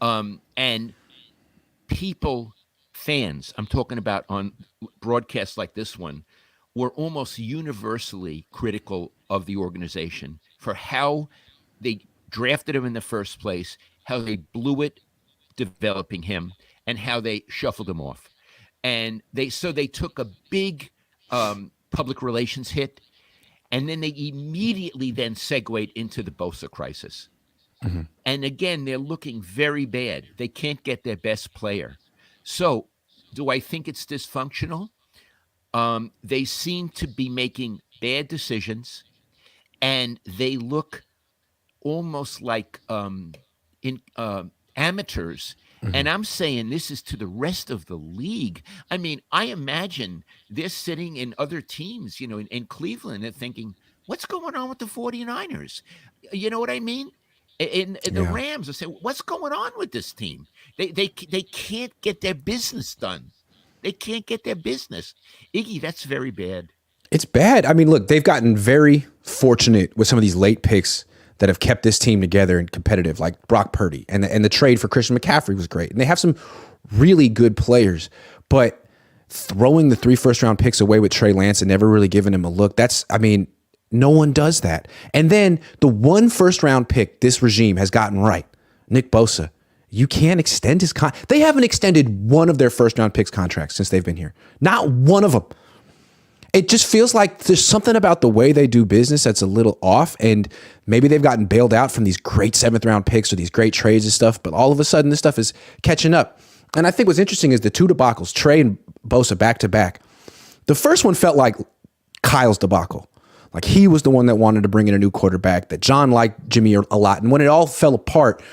And fans, I'm talking about on broadcasts like this one, were almost universally critical of the organization for how they drafted him in the first place, how they blew it developing him, and how they shuffled him off. And they took a big public relations hit, and then they immediately then segued into the Bosa crisis. Mm-hmm. And again, they're looking very bad. They can't get their best player. So do I think it's dysfunctional? They seem to be making bad decisions, and they look almost like amateurs. Mm-hmm. And I'm saying this is to the rest of the league. I mean, I imagine they're sitting in other teams, in Cleveland and thinking, what's going on with the 49ers? You know what I mean? In the Rams are saying, what's going on with this team? They can't get their business done. They can't get their business. Iggy, that's very bad. It's bad. I mean, look, they've gotten very fortunate with some of these late picks that have kept this team together and competitive, like Brock Purdy. And the trade for Christian McCaffrey was great. And they have some really good players. But throwing the 3 first-round picks away with Trey Lance and never really giving him a look, no one does that. And then the 1 first-round pick this regime has gotten right, Nick Bosa. You can't extend his They haven't extended one of their first-round picks contracts since they've been here. Not one of them. It just feels like there's something about the way they do business that's a little off, and maybe they've gotten bailed out from these great 7th-round picks or these great trades and stuff, but all of a sudden this stuff is catching up. And I think what's interesting is the 2 debacles, Trey and Bosa back-to-back. The first one felt like Kyle's debacle. Like he was the one that wanted to bring in a new quarterback, that John liked Jimmy a lot. And when it all fell apart,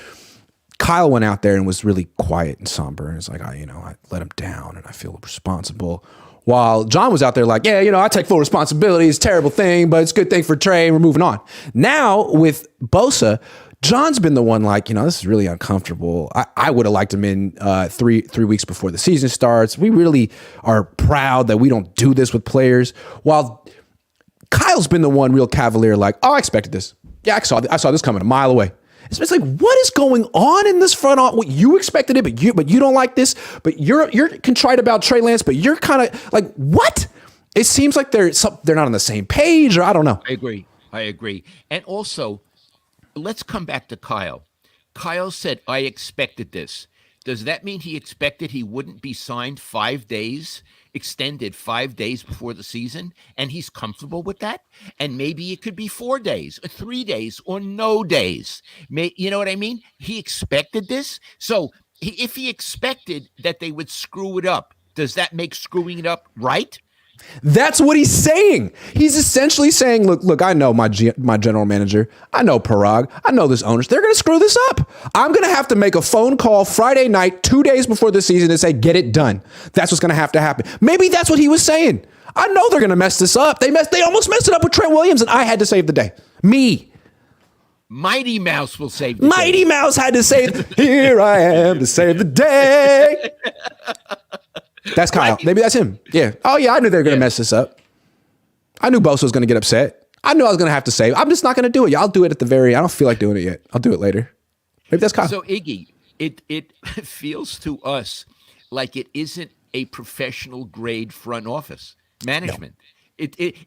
Kyle went out there and was really quiet and somber. And it's like, I let him down and I feel responsible. While John was out there like, I take full responsibility. It's a terrible thing, but it's a good thing for Trey. And we're moving on. Now with Bosa, John's been the one like, this is really uncomfortable. I would have liked him in 3 weeks before the season starts. We really are proud that we don't do this with players. While Kyle's been the one real cavalier like, oh, I expected this. Yeah, I saw this coming a mile away. It's like, what is going on in this front office? What, you expected it, but you don't like this. But you're contrite about Trey Lance, but you're kind of like, what? It seems like they're not on the same page, or I don't know. I agree. And also, let's come back to Kyle. Kyle said, I expected this. Does that mean he expected he wouldn't be signed 5 days, extended 5 days before the season, and he's comfortable with that? And maybe it could be 4 days or 3 days or no days. You know what I mean? He expected this. So if he expected that they would screw it up, does that make screwing it up right? That's what he's saying. He's essentially saying, look, I know my general manager. I know Parag. I know this owners. They're going to screw this up. I'm going to have to make a phone call Friday night, 2 days before the season and say, get it done. That's what's going to have to happen. Maybe that's what he was saying. I know they're going to mess this up. They almost messed it up with Trent Williams, and I had to save the day. Me. Mighty Mouse will save the Mighty day. Mouse had to save. Here I am to save the day. That's Kyle. Right. Maybe that's him. Yeah. Oh yeah, I knew they were gonna mess this up. I knew Bosa was gonna get upset. I knew I was gonna have to save. I'm just not gonna do it. I'll do it at the very. I don't feel like doing it yet. I'll do it later. Maybe that's Kyle. So Iggy, it feels to us like it isn't a professional grade front office management. No.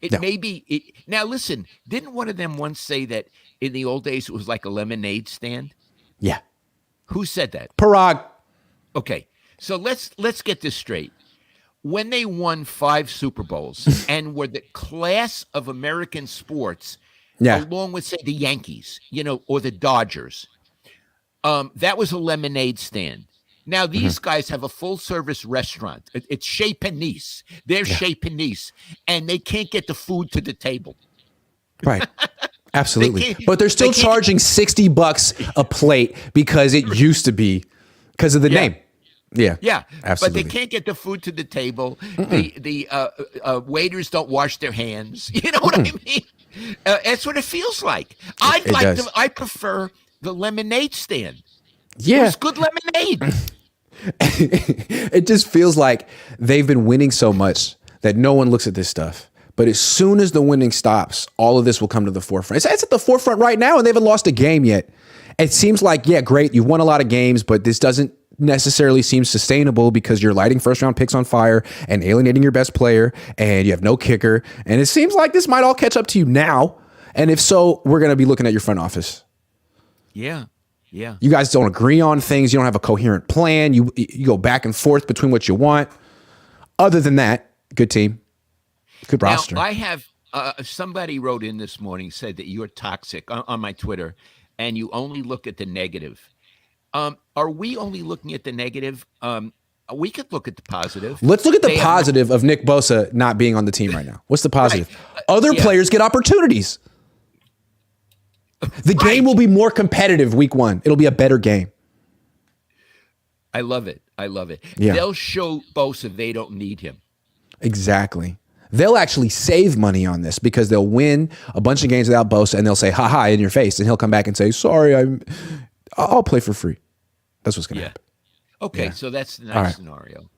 It may be. Now listen, didn't one of them once say that in the old days it was like a lemonade stand? Yeah. Who said that? Parag. Okay, so let's get this straight. When they won 5 Super Bowls and were the class of American sports, along with say the Yankees, or the Dodgers, that was a lemonade stand. Now these guys have a full service restaurant. It's Chez Panisse. They're Chez Panisse, and they can't get the food to the table. Right. Absolutely. But they're still charging $60 a plate because it used to be because of the name. Yeah. Yeah. Absolutely. But they can't get the food to the table. The waiters don't wash their hands. You know what I mean? That's what it feels like. I prefer the lemonade stand. Yeah. It's good lemonade. It just feels like they've been winning so much that no one looks at this stuff. But as soon as the winning stops, all of this will come to the forefront. It's at the forefront right now, and they haven't lost a game yet. It seems like, great, you've won a lot of games, but this doesn't necessarily seem sustainable because you're lighting first-round picks on fire and alienating your best player, and you have no kicker. And it seems like this might all catch up to you now. And if so, we're going to be looking at your front office. Yeah. Yeah. You guys don't agree on things. You don't have a coherent plan. You go back and forth between what you want. Other than that, good team. Good roster. Now, I have somebody wrote in this morning, said that you're toxic on my Twitter and you only look at the negative. Are we only looking at the negative? We could look at the positive. Let's look at the positive of Nick Bosa not being on the team right now. What's the positive? Right. Other players get opportunities. The game will be more competitive week 1. It'll be a better game. I love it. I love it. Yeah. They'll show Bosa they don't need him. Exactly. They'll actually save money on this because they'll win a bunch of games without Bosa and they'll say, ha in your face. And he'll come back and say, sorry, I'll play for free. That's what's going to happen. Okay, so that's the nice scenario.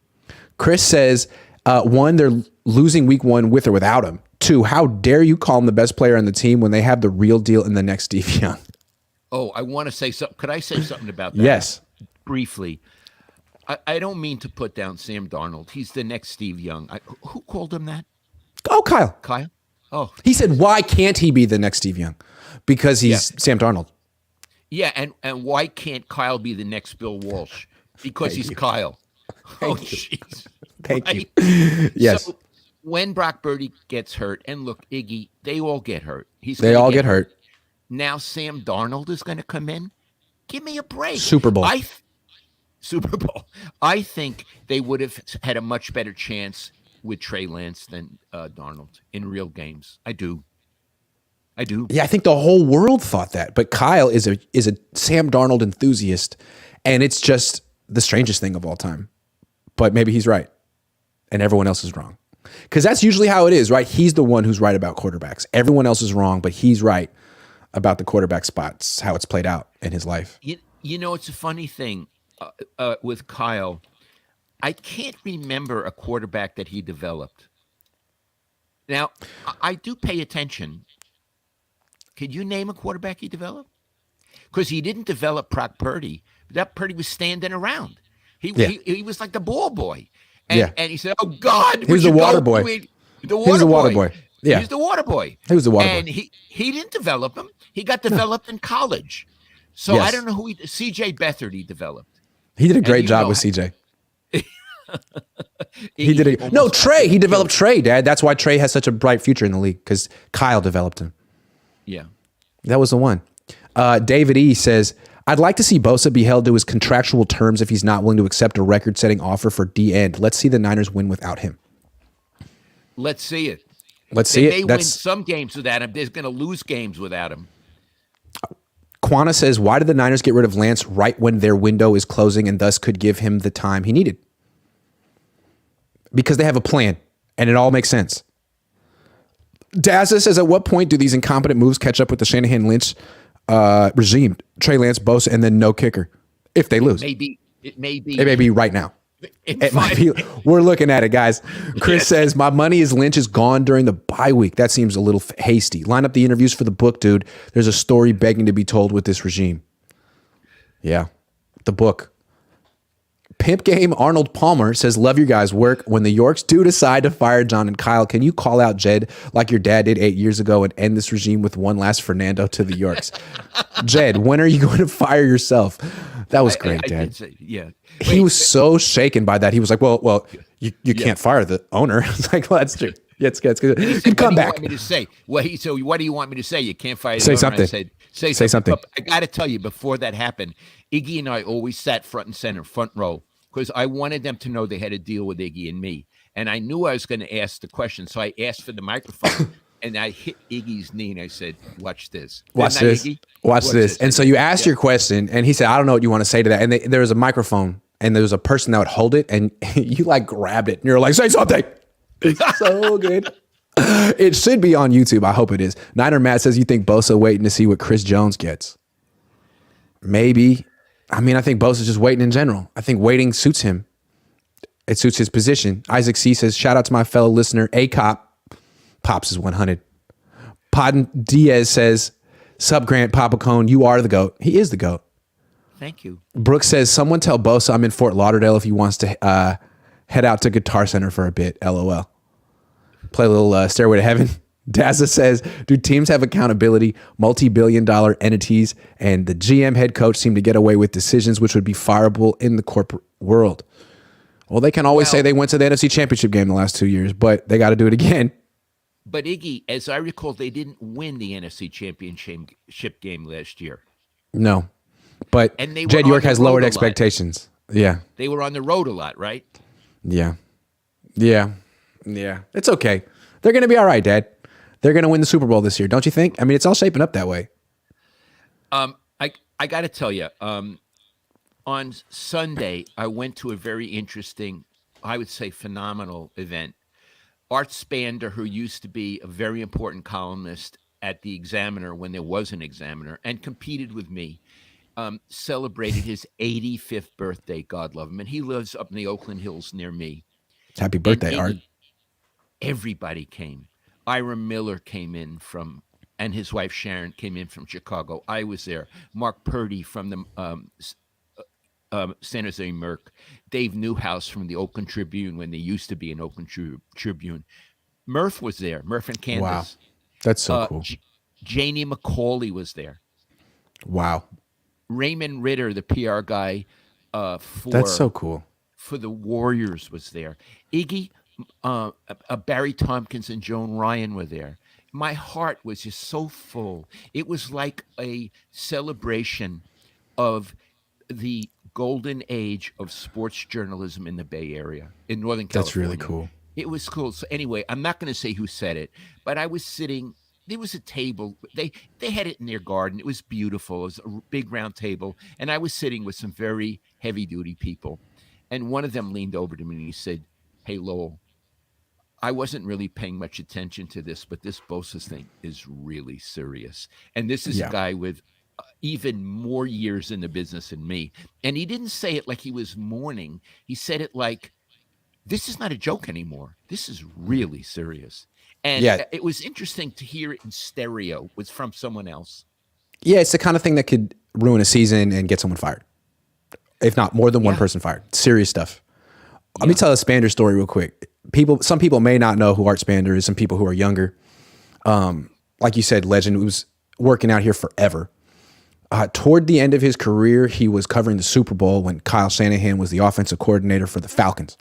Chris says, 1, they're losing week 1 with or without him. 2, how dare you call him the best player on the team when they have the real deal in the next Steve Young? Oh, I want to say something. Could I say something about that? Yes. Briefly. I don't mean to put down Sam Darnold. He's the next Steve Young. Who called him that? Oh, Kyle. Kyle? Oh. He said, why can't he be the next Steve Young? Because he's Sam Darnold. Yeah, and why can't Kyle be the next Bill Walsh? Because he's Kyle. Jeez. Thank you. Yes. So when Brock Purdy gets hurt, and look, Iggy, they all get hurt. They all get hurt. Now Sam Darnold is going to come in. Give me a break. Super Bowl. I think they would have had a much better chance with Trey Lance than Darnold in real games. I do. Yeah, I think the whole world thought that. But Kyle is a Sam Darnold enthusiast, and it's just the strangest thing of all time. But maybe he's right, and everyone else is wrong. Because that's usually how it is, right? He's the one who's right about quarterbacks. Everyone else is wrong, but he's right about the quarterback spots, how it's played out in his life. You know, it's a funny thing with Kyle. I can't remember a quarterback that he developed. Now, I do pay attention. Could you name a quarterback he developed? Because he didn't develop Brock Purdy. That Purdy was standing around. He was like the ball boy. And he said, oh, God. He was the water boy. He was the water boy. Yeah. He was the water boy. He was the water boy. And he didn't develop him. He got developed in college. So I don't know who C.J. Beathard he developed. He did a great job with C.J. He did Trey. He developed Trey, Dad. That's why Trey has such a bright future in the league, because Kyle developed him. Yeah. That was the one. David E. says, I'd like to see Bosa be held to his contractual terms if he's not willing to accept a record-setting offer for D-end. Let's see the Niners win without him. Let's see it. They win some games without him. They're going to lose games without him. Quana says, why did the Niners get rid of Lance right when their window is closing and thus could give him the time he needed? Because they have a plan, and it all makes sense. Dazza says, at what point do these incompetent moves catch up with the Shanahan-Lynch regime. Trey Lance, Bosa, and then no kicker if they lose. It may be right now. It might be. We're looking at it, guys. Chris says, my money is Lynch is gone during the bye week. That seems a little hasty. Line up the interviews for the book, dude. There's a story begging to be told with this regime. Yeah, the book. Pimp Game Arnold Palmer says, love your guys' work. When the Yorks do decide to fire John and Kyle, can you call out Jed like your dad did 8 years ago and end this regime with one last Fernando to the Yorks? Jed, when are you going to fire yourself? That was great, Dad. He was so shaken by that. He was like, well, you can't fire the owner. It's like, well, that's true. Yeah, it's good. Good comeback. What do you want me to say? So what do you want me to say? You can't fire the say owner. Something. I said, say something. But I got to tell you, before that happened, Iggy and I always sat front and center, front row, because I wanted them to know they had to deal with Iggy and me. And I knew I was going to ask the question. So I asked for the microphone and I hit Iggy's knee and I said, watch this. Watch this. Watch this. And so you asked your question and he said, I don't know what you want to say to that. And there was a microphone and there was a person that would hold it and you like grabbed it and you're like, say something. It's so good. It should be on YouTube. I hope it is. Niner Matt says, you think Bosa waiting to see what Chris Jones gets? Maybe. I mean, I think Bosa's just waiting in general. I think waiting suits him. It suits his position. Isaac C says, shout out to my fellow listener, A-Cop. Pops is 100. Podden Diaz says, sup Grant, Papa Cohn, you are the GOAT. He is the GOAT. Thank you. Brooks says, someone tell Bosa I'm in Fort Lauderdale if he wants to head out to Guitar Center for a bit. LOL. Play a little Stairway to Heaven. Daza says, do teams have accountability, multi-billion-dollar entities, and the GM head coach seem to get away with decisions which would be fireable in the corporate world? Well, they can always say they went to the NFC Championship game the last 2 years, but they got to do it again. But Iggy, as I recall, they didn't win the NFC Championship game last year. No, but Jed York has lowered expectations. Yeah. They were on the road a lot, right? Yeah. It's okay. They're going to be all right, Dad. They're going to win the Super Bowl this year, don't you think? I mean, it's all shaping up that way. I got to tell you, on Sunday, I went to a very interesting, I would say phenomenal event. Art Spander, who used to be a very important columnist at the Examiner when there was an Examiner and competed with me, celebrated his 85th birthday, God love him. And he lives up in the Oakland Hills near me. Happy birthday, Art. Everybody came. Ira Miller came in and his wife Sharon came in from Chicago. I was there. Mark Purdy from the San Jose Merc. Dave Newhouse from the Oakland Tribune when they used to be an Oakland Tribune. Murph was there. Murph and Candace. Wow. That's so cool. Janie McCauley was there. Wow. Raymond Ritter, the PR guy that's so cool. For the Warriors was there. Iggy, Barry Tompkins and Joan Ryan were there. My heart was just so full. It was like a celebration of the golden age of sports journalism in the Bay Area, in Northern California. That's really cool. It was cool. So anyway, I'm not going to say who said it, but I was sitting, there was a table. They had it in their garden. It was beautiful. It was a big round table. And I was sitting with some very heavy duty people. And one of them leaned over to me and he said, hey, Lowell, I wasn't really paying much attention to this, but this Bosa thing is really serious. And this is a guy with even more years in the business than me. And he didn't say it like he was mourning. He said it like, this is not a joke anymore. This is really serious. And it was interesting to hear it in stereo. It was from someone else. Yeah, it's the kind of thing that could ruin a season and get someone fired. If not more than one person fired. Serious stuff. Let me tell a Spander story real quick. Some people may not know who Art Spander is. Some people who are younger. Like you said, legend, who was working out here forever. Toward the end of his career, he was covering the Super Bowl when Kyle Shanahan was the offensive coordinator for the Falcons.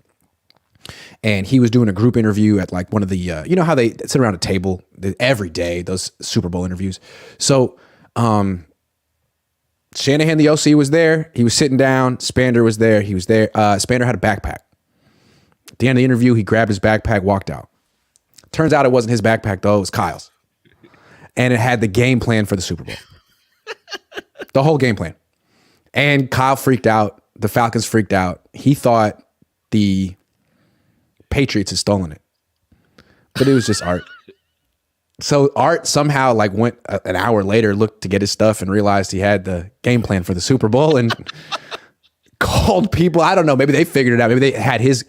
And he was doing a group interview at like one of the, you know how they sit around a table every day, those Super Bowl interviews. So Shanahan, the OC, was there. He was sitting down. Spander was there. He was there. Spander had a backpack. At the end of the interview, he grabbed his backpack, walked out. Turns out it wasn't his backpack, though. It was Kyle's. And it had the game plan for the Super Bowl. The whole game plan. And Kyle freaked out. The Falcons freaked out. He thought the Patriots had stolen it. But it was just Art. So Art somehow like went an hour later, looked to get his stuff and realized he had the game plan for the Super Bowl and called people. I don't know. Maybe they figured it out. Maybe they had his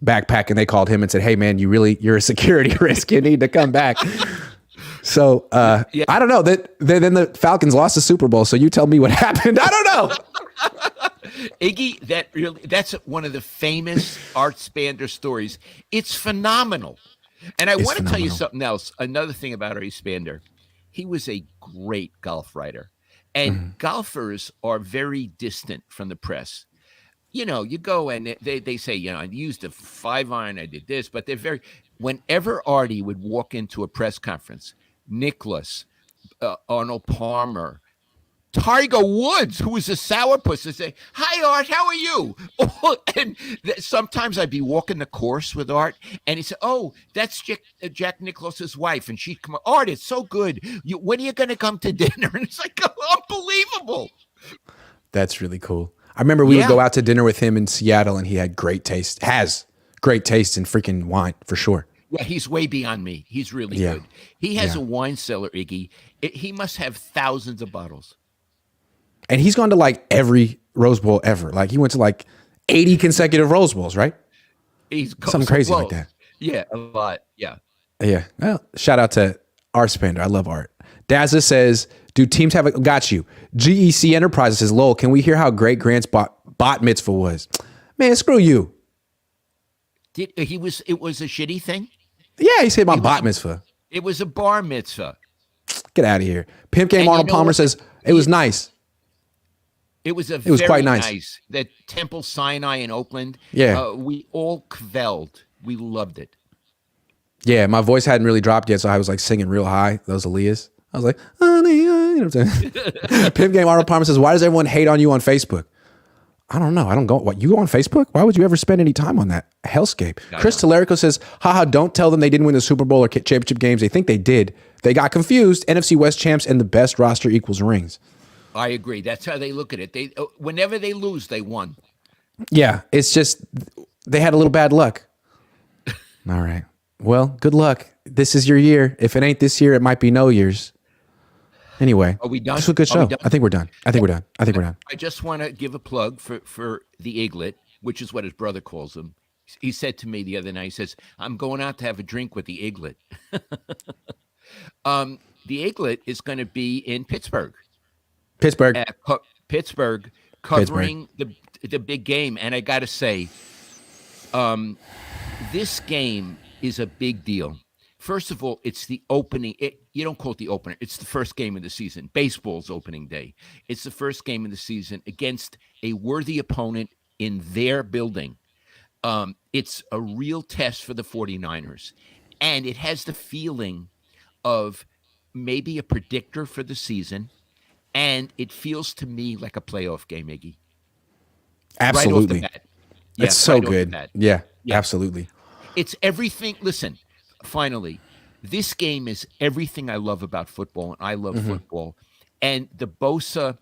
backpack and they called him and said, "Hey man, you're a security risk. You need to come back." So I don't know. Then the Falcons lost the Super Bowl. So you tell me what happened. I don't know. Iggy, that's one of the famous Art Spander stories. It's phenomenal. And I want to tell you something else. Another thing about Art Spander, he was a great golf writer. And golfers are very distant from the press. You know, you go and they say, you know, I used a 5-iron, I did this, but they're very, whenever Artie would walk into a press conference, Nicholas, Arnold Palmer, Tiger Woods, who was a sourpuss, would say, "Hi, Art, how are you?" And sometimes I'd be walking the course with Art, and he'd say, "Oh, that's Jack Nicklaus's wife," and she'd come, "Art, it's so good. When are you going to come to dinner?" And it's like, unbelievable. That's really cool. I remember we would go out to dinner with him in Seattle, and he had has great taste in freaking wine for sure. Yeah, he's way beyond me. He's really good. He has a wine cellar, Iggy. He must have thousands of bottles. And he's gone to like every Rose Bowl ever. Like he went to like 80 consecutive Rose Bowls, right? He's something crazy like that. Yeah, a lot. Yeah. Yeah. Well, shout out to Art Spander. I love Art. Dazza says, "Do teams have a got you?" GEC Enterprises says, "Lowell, can we hear how great Grant's bat mitzvah was?" Man, screw you. It was a shitty thing? Yeah, he said my bat mitzvah. It was a bar mitzvah. Get out of here. Pimp Game Arnold Palmer says it was nice. It was quite nice. That Temple Sinai in Oakland. Yeah. We all kvelled. We loved it. Yeah, my voice hadn't really dropped yet, so I was like singing real high. Those Aaliyahs. I was like, you know what I'm saying? Pimp Game Arnold Palmer says, "Why does everyone hate on you on Facebook?" I don't know. I don't go. What, you go on Facebook? Why would you ever spend any time on that hellscape? Chris Tellerico says, "Haha, don't tell them they didn't win the Super Bowl or championship games. They think they did. They got confused. NFC West champs and the best roster equals rings." I agree. That's how they look at it. They whenever they lose, they won. Yeah, it's just they had a little bad luck. All right. Well, good luck. This is your year. If it ain't this year, it might be no years. Anyway, are we done? This was a good show. I think we're done. I think we're done. I just want to give a plug for the Iglet, which is what his brother calls him. He said to me the other night, he says, "I'm going out to have a drink with the Iglet." The Iglet is going to be in Pittsburgh, covering the big game. And I got to say, this game is a big deal. First of all, it's the opening. You don't call it the opener. It's the first game of the season. Baseball's opening day. It's the first game of the season against a worthy opponent in their building. It's a real test for the 49ers. And it has the feeling of maybe a predictor for the season. And it feels to me like a playoff game, Iggy. Absolutely. Right off the bat. It's so good. Yeah, absolutely. It's everything. Listen, finally, this game is everything I love about football, and I love football. And the Bosa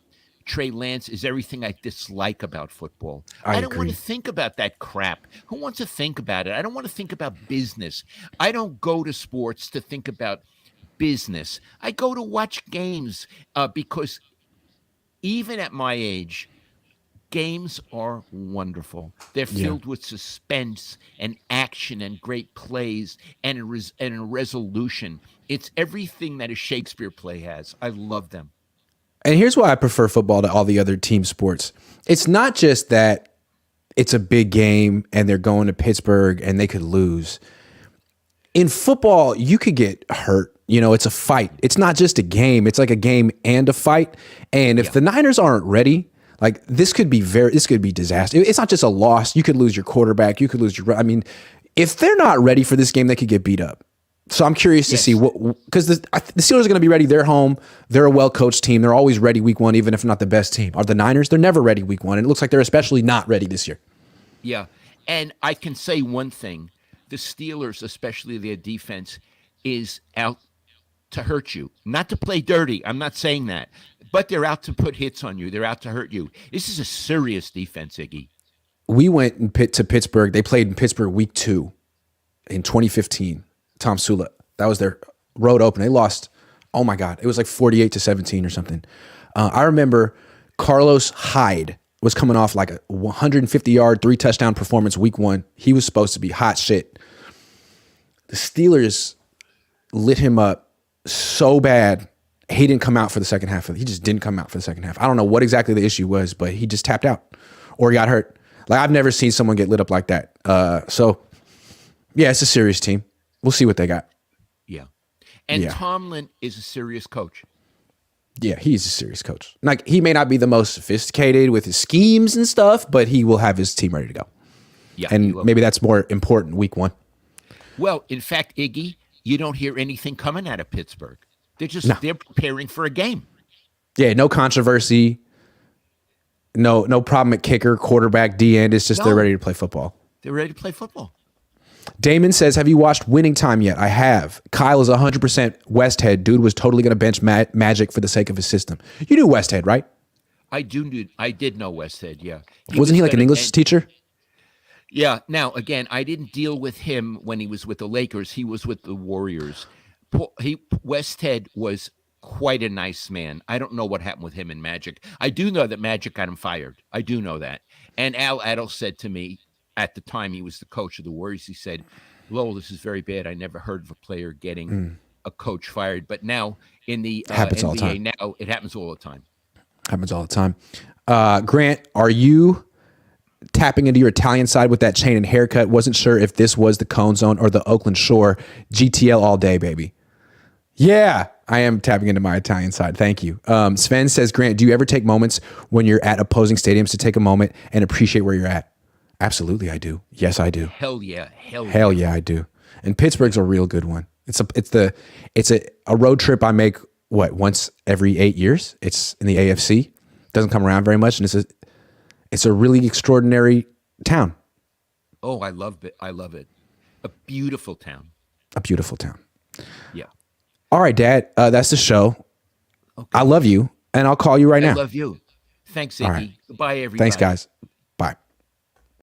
Trey Lance is everything I dislike about football. I don't want to think about that crap. Who wants to think about it? I don't want to think about business. I don't go to sports to think about business. I go to watch games because even at my age, games are wonderful. They're filled with suspense and action and great plays and a resolution. It's everything that a Shakespeare play has. I love them. And here's why I prefer football to all the other team sports. It's not just that it's a big game and they're going to Pittsburgh and they could lose. In football, you could get hurt. You know, it's a fight. It's not just a game. It's like a game and a fight. And if the Niners aren't ready, like this could be disaster. It's not just a loss. You could lose your quarterback. You could lose your. I mean, if they're not ready for this game, they could get beat up. So I'm curious to see because the Steelers are going to be ready. They're home. They're a well-coached team. They're always ready week one, even if not the best team. Are the Niners? They're never ready week one. And it looks like they're especially not ready this year. Yeah. And I can say one thing. The Steelers, especially their defense, is out to hurt you. Not to play dirty. I'm not saying that. But they're out to put hits on you. They're out to hurt you. This is a serious defense, Iggy. We went to Pittsburgh. They played in Pittsburgh week 2 in 2015. Tom Sula. That was their road opener. They lost. Oh my God, it was like 48-17 or something. I remember Carlos Hyde was coming off like a 150-yard, 3-touchdown performance week 1. He was supposed to be hot shit. The Steelers lit him up so bad. He didn't come out for the second half. He just didn't come out for the second half. I don't know what exactly the issue was, but he just tapped out or he got hurt. Like, I've never seen someone get lit up like that. So, yeah, it's a serious team. We'll see what they got. Yeah. And Tomlin is a serious coach. Yeah, he's a serious coach. Like, he may not be the most sophisticated with his schemes and stuff, but he will have his team ready to go. Yeah, and maybe that's more important week 1. Well, in fact, Iggy, you don't hear anything coming out of Pittsburgh. They're preparing for a game. Yeah, no controversy. No problem at kicker, quarterback, D end. It's just they're ready to play football. They're ready to play football. Damon says, have you watched Winning Time yet? I have. Kyle is 100% Westhead. Dude was totally going to bench Magic for the sake of his system. You knew Westhead, right? I did know Westhead, yeah. Wasn't he like an English teacher? Yeah. Now, again, I didn't deal with him when he was with the Lakers. He was with the Warriors. Westhead was quite a nice man. I don't know what happened with him and Magic. I do know that Magic got him fired. I do know that. And Al Adel said to me at the time, he was the coach of the Warriors, he said, Lowell, this is very bad. I never heard of a player getting a coach fired. But now in the NBA, now it happens all the time. Happens all the time. Grant, are you tapping into your Italian side with that chain and haircut? Wasn't sure if this was the Cohn Zone or the Oakland Shore. GTL all day, baby. Yeah, I am tapping into my Italian side. Thank you. Sven says, Grant, do you ever take moments when you're at opposing stadiums to take a moment and appreciate where you're at? Absolutely, I do. Yes, I do. Hell yeah. Hell yeah, I do. And Pittsburgh's a real good one. It's a road trip I make, once every 8 years. It's in the AFC. Doesn't come around very much, and it's a really extraordinary town. Oh, I love it. A beautiful town. A beautiful town. Yeah. All right, Dad. That's the show. Okay. I love you, and I'll call you right now. I love you. Thanks, Iggy. Right. Goodbye, everybody. Thanks, guys.